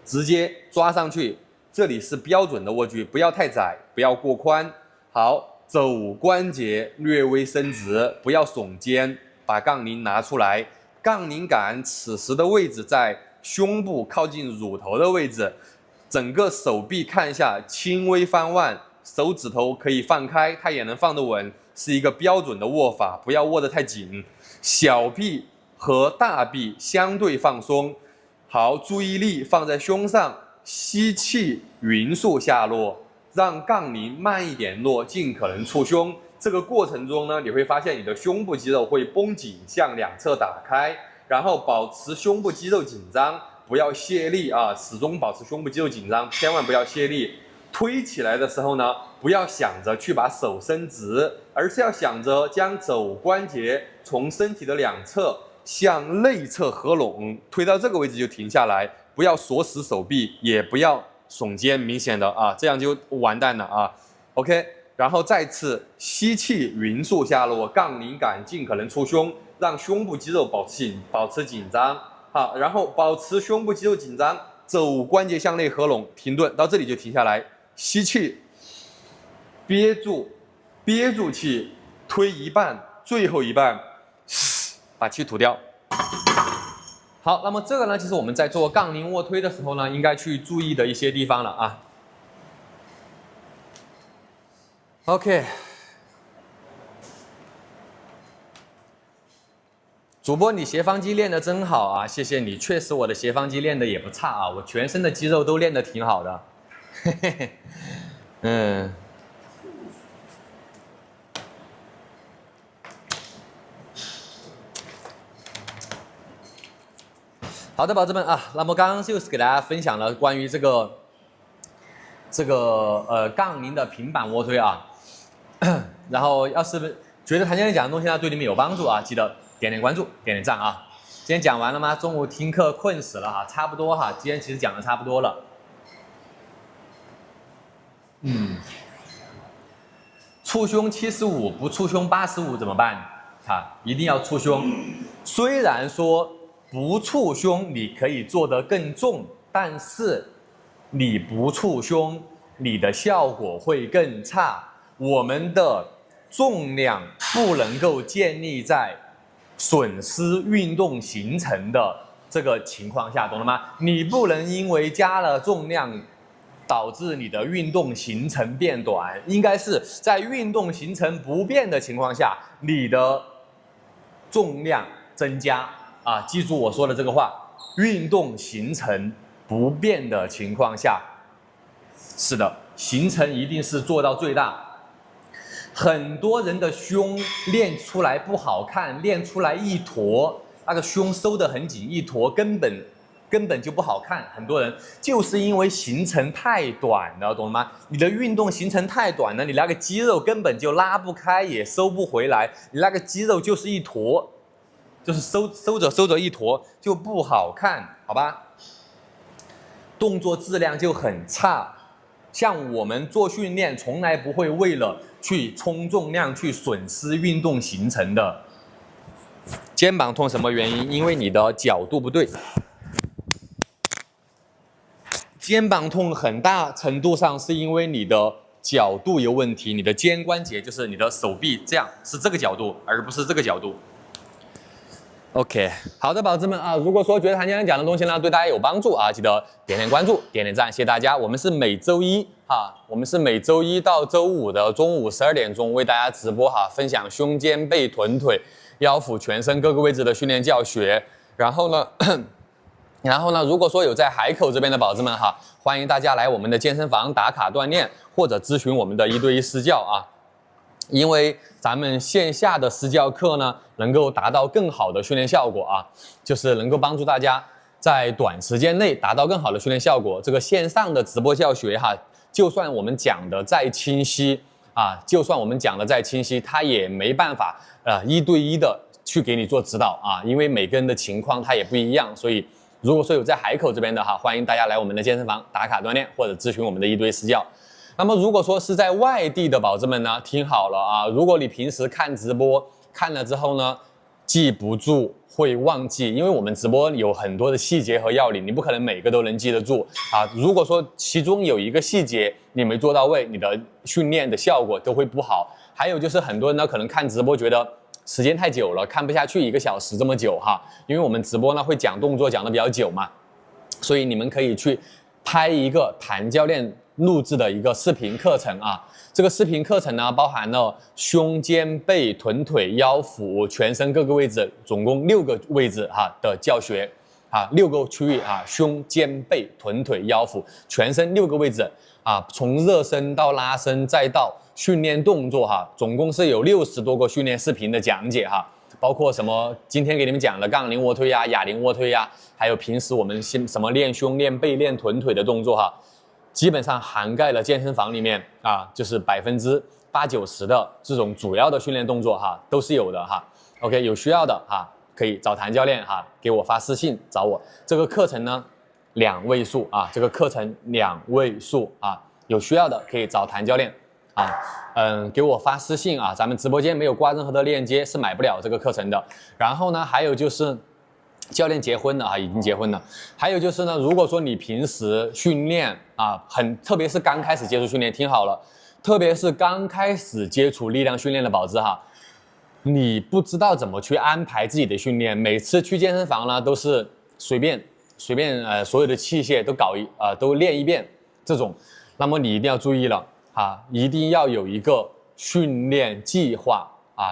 直接抓上去。这里是标准的握距，不要太窄，不要过宽。好，肘关节略微伸直，不要耸肩，把杠铃拿出来。杠铃杆此时的位置在胸部靠近乳头的位置，整个手臂看一下，轻微翻腕，手指头可以放开，它也能放得稳，是一个标准的握法，不要握得太紧。小臂和大臂相对放松。好，注意力放在胸上。吸气，匀速下落，让杠铃慢一点落，尽可能触胸。这个过程中呢，你会发现你的胸部肌肉会绷紧，向两侧打开，然后保持胸部肌肉紧张，不要卸力啊，始终保持胸部肌肉紧张，千万不要卸力。推起来的时候呢，不要想着去把手伸直，而是要想着将肘关节从身体的两侧向内侧合拢，推到这个位置就停下来。不要锁死手臂，也不要耸肩，明显的啊，这样就完蛋了啊。OK， 然后再次吸气，匀速下落，杠铃杆尽可能触胸，让胸部肌肉保持紧张。好，然后保持胸部肌肉紧张，肘关节向内合拢，停顿，到这里就停下来，吸气，憋住气，推一半，最后一半，把气吐掉。好，那么这个呢，就是我们在做杠铃卧推的时候呢，应该去注意的一些地方了啊。OK， 主播你斜方肌练得真好啊，谢谢你，确实我的斜方肌练得也不差啊，我全身的肌肉都练得挺好的。嘿嘿嘿，嗯。好的，宝子们啊，那么刚刚就是给大家分享了关于这个杠铃的平板卧推啊，然后要是觉得谭教练讲的东西呢对你们有帮助啊，记得点点关注，点点赞啊。今天讲完了吗？中午听课困死了哈，差不多哈，今天其实讲的差不多了。触胸75，不触胸85怎么办？啊，一定要触胸。虽然说不触胸你可以做得更重，但是你不触胸，你的效果会更差。我们的重量不能够建立在损失运动行程的这个情况下，懂了吗？你不能因为加了重量导致你的运动行程变短，应该是在运动行程不变的情况下，你的重量增加啊！记住我说的这个话，运动行程不变的情况下，是的，行程一定是做到最大。很多人的胸练出来不好看，练出来一坨，那个胸收得很紧，一坨根本就不好看。很多人就是因为行程太短了，懂吗？你的运动行程太短了，你那个肌肉根本就拉不开，也收不回来，你那个肌肉就是一坨，就是收着一坨就不好看，好吧？动作质量就很差。像我们做训练，从来不会为了去冲重量去损失运动行程的。肩膀痛什么原因？因为你的角度不对。肩膀痛很大程度上是因为你的角度有问题，你的肩关节就是你的手臂这样是这个角度，而不是这个角度。OK， 好的，宝子们啊，如果说觉得谭教练讲的东西呢对大家有帮助啊，记得点点关注，点点赞，谢谢大家。我们是每周一到周五的中午12点钟为大家直播哈，分享胸肩背臀腿腰腹全身各个位置的训练教学。然后呢，如果说有在海口这边的宝子们哈，欢迎大家来我们的健身房打卡锻炼，或者咨询我们的1对1私教啊。因为咱们线下的私教课呢，能够达到更好的训练效果啊，就是能够帮助大家在短时间内达到更好的训练效果。这个线上的直播教学哈，就算我们讲的再清晰啊，它也没办法1对1的去给你做指导啊，因为每个人的情况它也不一样。所以如果说有在海口这边的哈，欢迎大家来我们的健身房打卡锻炼，或者咨询我们的1对1私教。那么如果说是在外地的宝子们呢，听好了啊，如果你平时看直播看了之后呢，记不住会忘记，因为我们直播有很多的细节和要领，你不可能每个都能记得住啊。如果说其中有一个细节你没做到位，你的训练的效果都会不好。还有就是很多人呢可能看直播觉得时间太久了，看不下去1个小时这么久哈，因为我们直播呢会讲动作讲的比较久嘛，所以你们可以去拍一个谭教练录制的一个视频课程啊。这个视频课程呢，包含了胸、肩、背、臀、腿、腰、腹全身各个位置，总共6个位置的教学啊，6个区域啊，胸、肩、背、臀、腿、腰、腹全身6个位置啊，从热身到拉伸再到训练动作总共是有60多个训练视频的讲解包括什么今天给你们讲的杠铃卧推哑铃卧推还有平时我们什么练胸、练背、练臀腿的动作基本上涵盖了健身房里面就是80%、90%的这种主要的训练动作都是有的OK， 有需要的可以找谭教练给我发私信找我。这个课程呢2位数这个课程2位数有需要的可以找谭教练给我发私信咱们直播间没有挂任何的链接，是买不了这个课程的。然后呢，还有就是教练结婚了已经结婚了。还有就是呢，如果说你平时训练特别是刚开始接触训练，听好了，特别是刚开始接触力量训练的宝子你不知道怎么去安排自己的训练，每次去健身房呢都是随便所有的器械都练一遍这种，那么你一定要注意了一定要有一个训练计划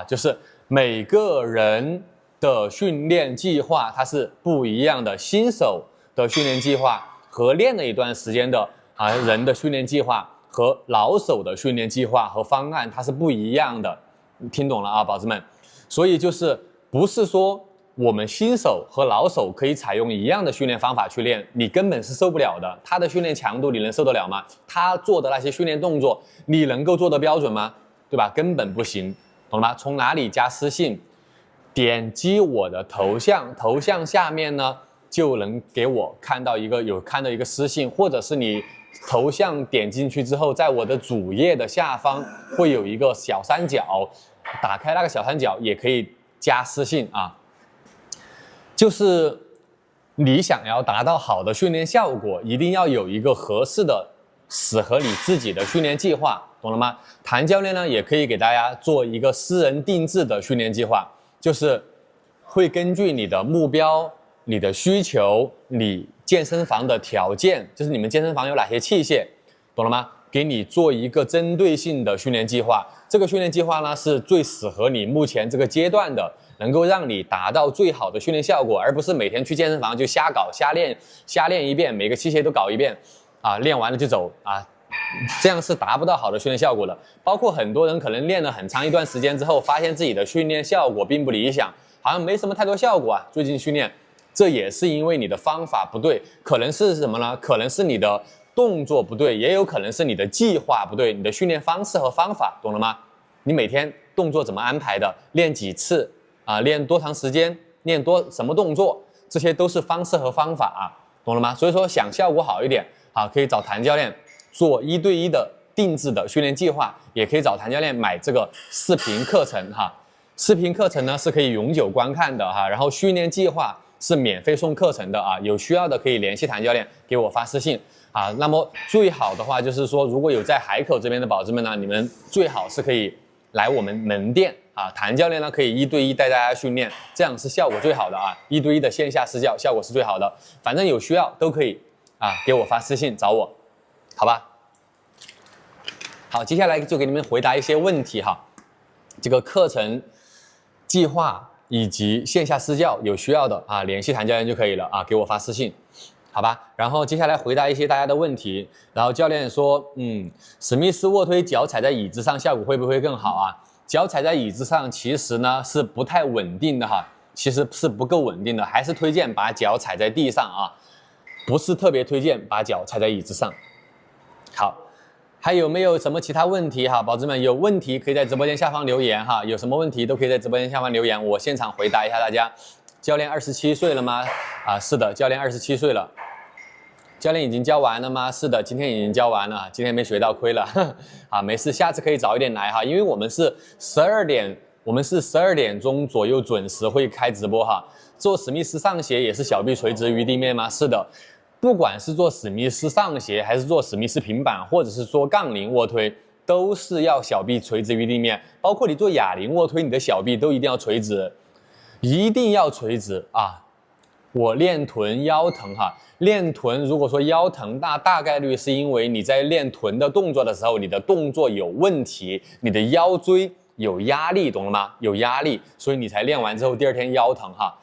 就是每个人的训练计划它是不一样的，新手的训练计划和练了一段时间的人的训练计划和老手的训练计划和方案它是不一样的，听懂了宝子们？所以就是不是说我们新手和老手可以采用一样的训练方法去练，你根本是受不了的。他的训练强度你能受得了吗？他做的那些训练动作你能够做得标准吗？对吧？根本不行，懂了吗？从哪里加私信？点击我的头像，头像下面呢就能给我看到一个私信，或者是你头像点进去之后，在我的主页的下方会有一个小三角，打开那个小三角也可以加私信就是你想要达到好的训练效果，一定要有一个合适的适合你自己的训练计划，懂了吗？谭教练呢也可以给大家做一个私人定制的训练计划，就是会根据你的目标、你的需求、你健身房的条件，就是你们健身房有哪些器械，懂了吗？给你做一个针对性的训练计划。这个训练计划呢是最适合你目前这个阶段的，能够让你达到最好的训练效果，而不是每天去健身房就瞎搞瞎练一遍，每个器械都搞一遍练完了就走这样是达不到好的训练效果的。包括很多人可能练了很长一段时间之后，发现自己的训练效果并不理想，好像没什么太多效果最近训练，这也是因为你的方法不对，可能是什么呢？可能是你的动作不对，也有可能是你的计划不对，你的训练方式和方法，懂了吗？你每天动作怎么安排的，练几次练多长时间，练什么动作，这些都是方式和方法懂了吗？所以说想效果好一点可以找谭教练做1对1的定制的训练计划，也可以找谭教练买这个视频课程视频课程呢是可以永久观看的然后训练计划是免费送课程的有需要的可以联系谭教练给我发私信那么最好的话就是说，如果有在海口这边的宝子们呢，你们最好是可以来我们门店谭教练呢可以1对1带大家训练，这样是效果最好的1对1的线下私教效果是最好的。反正有需要都可以给我发私信找我，好吧？好，接下来就给你们回答一些问题这个课程计划以及线下私教有需要的联系谭教练就可以了给我发私信。好吧，然后接下来回答一些大家的问题。然后教练说，史密斯卧推脚踩在椅子上效果会不会更好脚踩在椅子上其实呢是不太稳定的其实是不够稳定的，还是推荐把脚踩在地上不是特别推荐把脚踩在椅子上。好，还有没有什么其他问题宝子们有问题可以在直播间下方留言有什么问题都可以在直播间下方留言，我现场回答一下大家。教练27岁了吗？是的，教练27岁了。教练已经教完了吗？是的，今天已经教完了，今天没学到亏了没事，下次可以早一点来因为我们是12点我们是12点钟左右准时会开直播哈。做史密斯上斜也是小臂垂直于地面吗？是的，不管是做史密斯上斜，还是做史密斯平板，或者是做杠铃卧推，都是要小臂垂直于地面。包括你做哑铃卧推，你的小臂都一定要垂直，一定要垂直啊！我练臀腰疼哈，练臀如果说腰疼，那大概率是因为你在练臀的动作的时候，你的动作有问题，你的腰椎有压力，懂了吗？有压力，所以你才练完之后第二天腰疼哈。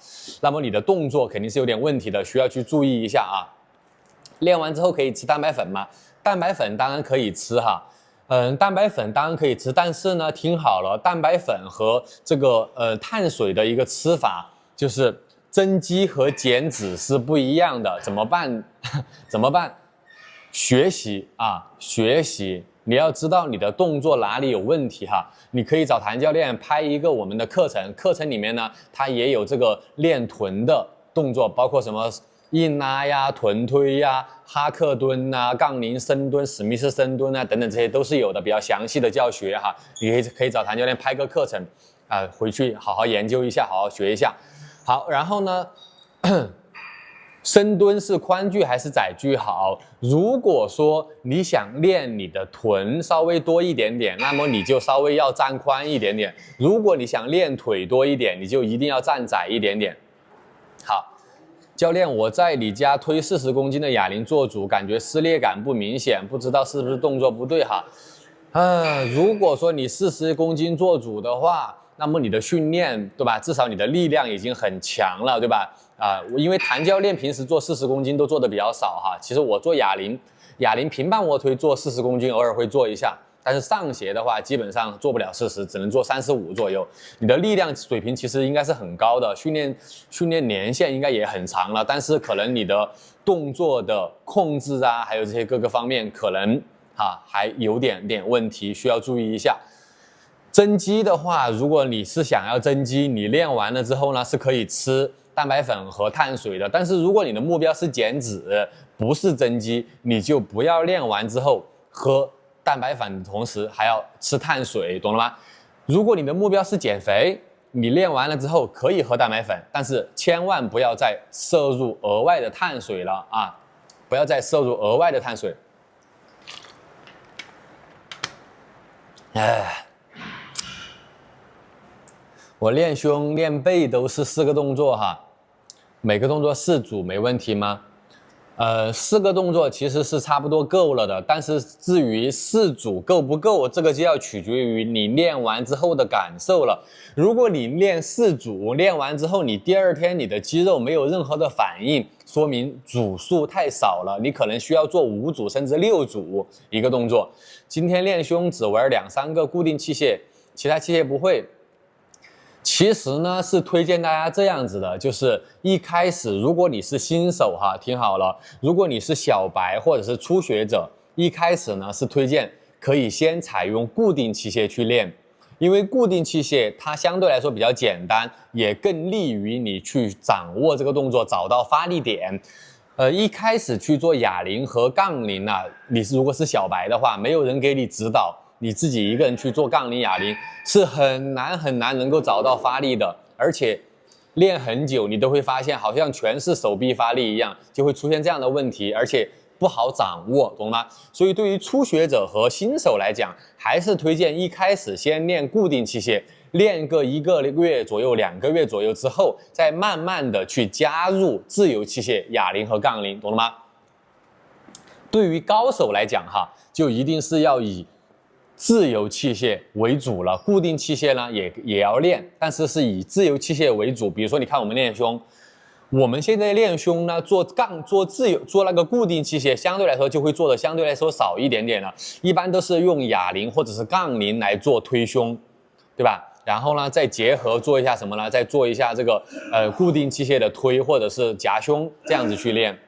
那么你的动作肯定是有点问题的，需要去注意一下啊。练完之后可以吃蛋白粉吗？蛋白粉当然可以吃哈。蛋白粉当然可以吃，但是呢，听好了，蛋白粉和这个碳水的一个吃法，就是增肌和减脂是不一样的。怎么办？怎么办？学习啊，学习！你要知道你的动作哪里有问题哈。你可以找谭教练拍一个我们的课程，课程里面呢，它也有这个练臀的动作，包括什么硬拉呀、臀推呀、哈克蹲啊、杠铃深蹲、史密斯深蹲啊等等，这些都是有的，比较详细的教学哈。你可以找谭教练拍个课程啊，回去好好研究一下，好好学一下。好，然后呢，深蹲是宽距还是窄距好？如果说你想练你的臀稍微多一点点，那么你就稍微要站宽一点点；如果你想练腿多一点，你就一定要站窄一点点。好，教练，我在你家推40公斤的哑铃做主，感觉撕裂感不明显，不知道是不是动作不对哈？如果说你40公斤做主的话，那么你的训练，对吧？至少你的力量已经很强了，对吧？因为谭教练平时做40公斤都做的比较少哈。其实我做哑铃平板卧推做40公斤，偶尔会做一下，但是上斜的话基本上做不了40，只能做35左右。你的力量水平其实应该是很高的，训练年限应该也很长了，但是可能你的动作的控制啊，还有这些各个方面可能还有点问题，需要注意一下。增肌的话，如果你是想要增肌，你练完了之后呢，是可以吃蛋白粉和碳水的。但是如果你的目标是减脂，不是增肌，你就不要练完之后喝蛋白粉的同时还要吃碳水，懂了吗？如果你的目标是减肥，你练完了之后可以喝蛋白粉，但是千万不要再摄入额外的碳水了啊！不要再摄入额外的碳水。我练胸练背都是4个动作哈，每个动作4组没问题吗？4个动作其实是差不多够了的，但是至于4组够不够，这个就要取决于你练完之后的感受了。如果你练4组，练完之后你第2天你的肌肉没有任何的反应，说明组数太少了，你可能需要做5组甚至6组一个动作。今天练胸只玩2、3个固定器械，其他器械不会。其实呢，是推荐大家这样子的，就是一开始如果你是新手哈，听好了，如果你是小白或者是初学者，一开始呢是推荐可以先采用固定器械去练，因为固定器械它相对来说比较简单，也更利于你去掌握这个动作，找到发力点。一开始去做哑铃和杠铃啊，如果是小白的话，没有人给你指导，你自己一个人去做杠铃哑铃是很难能够找到发力的，而且练很久你都会发现好像全是手臂发力一样，就会出现这样的问题，而且不好掌握，懂吗？所以对于初学者和新手来讲，还是推荐一开始先练固定器械，练个1个月左右、2个月左右之后，再慢慢的去加入自由器械哑铃和杠铃，懂了吗？对于高手来讲哈，就一定是要以自由器械为主了，固定器械呢也要练，但是是以自由器械为主。比如说，你看我们练胸，我们现在练胸呢，做那个固定器械，相对来说就会做的相对来说少一点点了，一般都是用哑铃或者是杠铃来做推胸，对吧？然后呢，再结合做一下什么呢？再做一下这个固定器械的推或者是夹胸，这样子去练。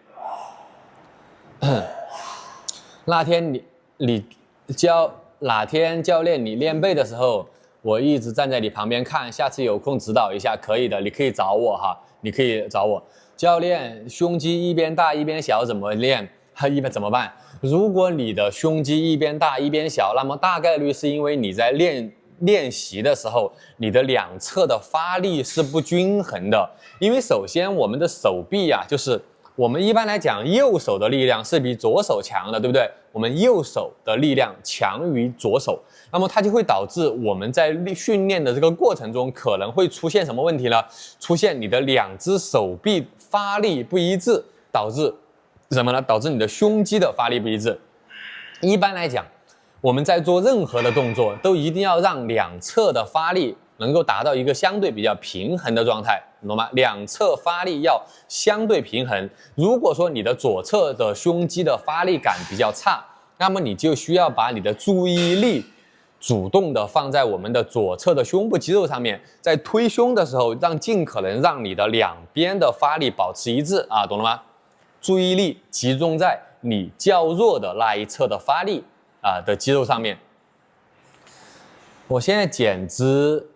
哪天教练你练背的时候，我一直站在你旁边看，下次有空指导一下，可以的，你可以找我哈，你可以找我。教练，胸肌一边大一边小怎么练？一般怎么办？如果你的胸肌一边大一边小，那么大概率是因为你在练练习的时候，你的两侧的发力是不均衡的。因为首先我们的手臂啊，就是我们一般来讲右手的力量是比左手强的，对不对？我们右手的力量强于左手，那么它就会导致我们在训练的这个过程中可能会出现什么问题呢？出现你的两只手臂发力不一致，导致什么呢？导致你的胸肌的发力不一致。一般来讲，我们在做任何的动作都一定要让两侧的发力能够达到一个相对比较平衡的状态，懂吗？两侧发力要相对平衡。如果说你的左侧的胸肌的发力感比较差，那么你就需要把你的注意力主动的放在我们的左侧的胸部肌肉上面，在推胸的时候，尽可能让你的两边的发力保持一致啊，懂了吗？注意力集中在你较弱的那一侧的发力的肌肉上面。我现在减脂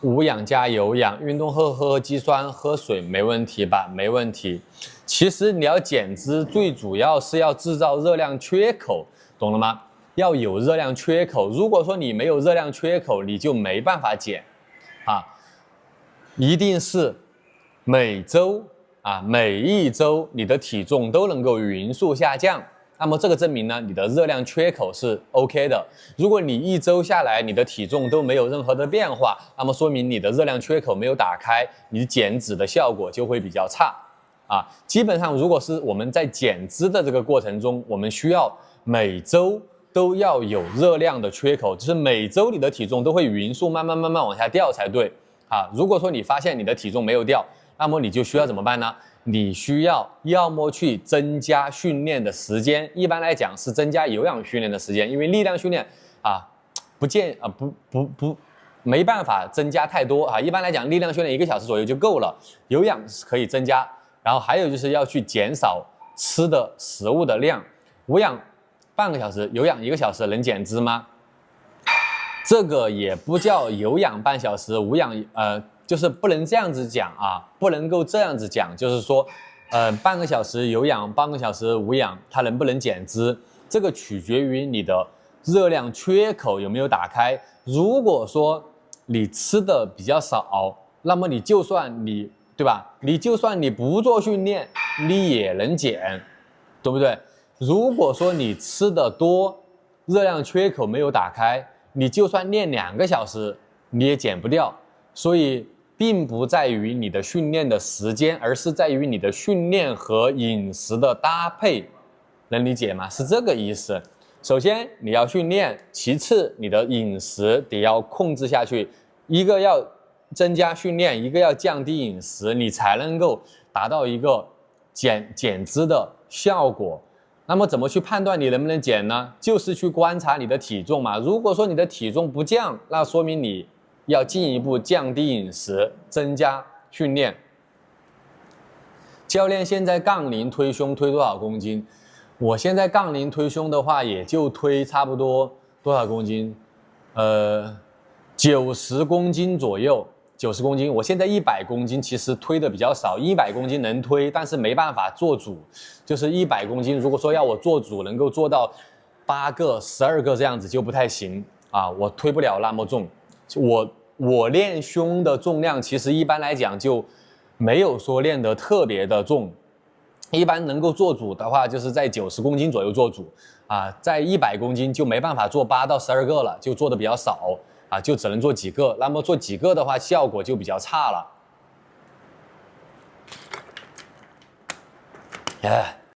无氧加有氧，运动后喝肌酸，喝水没问题吧？没问题。其实你要减脂，最主要是要制造热量缺口，懂了吗？要有热量缺口。如果说你没有热量缺口，你就没办法减啊。一定是每周每一周你的体重都能够匀速下降。那么这个证明呢，你的热量缺口是 OK 的。如果你一周下来你的体重都没有任何的变化，那么说明你的热量缺口没有打开，你减脂的效果就会比较差啊。基本上如果是我们在减脂的这个过程中，我们需要每周都要有热量的缺口，就是每周你的体重都会匀速慢慢往下掉才对啊。如果说你发现你的体重没有掉，那么你就需要怎么办呢？你需要么去增加训练的时间，一般来讲是增加有氧训练的时间，因为力量训练没办法增加太多啊。一般来讲，力量训练1个小时左右就够了，有氧可以增加。然后还有就是要去减少吃的食物的量，无氧半个小时，有氧1个小时能减脂吗？这个也不叫有氧半小时，无氧就是不能这样子讲啊，不能够这样子讲，就是说，半个小时有氧，半个小时无氧，它能不能减脂？这个取决于你的热量缺口有没有打开。如果说你吃的比较少，那么你就算对吧？你就算你不做训练，你也能减，对不对？如果说你吃的多，热量缺口没有打开，你就算练2个小时，你也减不掉。所以并不在于你的训练的时间，而是在于你的训练和饮食的搭配，能理解吗？是这个意思。首先你要训练，其次你的饮食得要控制下去，一个要增加训练，一个要降低饮食，你才能够达到一个减脂的效果。那么怎么去判断你能不能减呢？就是去观察你的体重嘛。如果说你的体重不降，那说明你要进一步降低饮食，增加训练。教练现在杠铃推胸推多少公斤？我现在杠铃推胸的话，也就推差不多多少公斤？90公斤左右，90公斤。我现在100公斤，其实推的比较少，100公斤能推，但是没办法做主。就是100公斤，如果说要我做主，能够做到8个、12个这样子就不太行啊，我推不了那么重。我练胸的重量其实一般来讲就没有说练得特别的重，一般能够做主的话就是在90公斤左右做主啊，在100公斤就没办法做8到12个了，就做的比较少啊，就只能做几个，那么做几个的话效果就比较差了。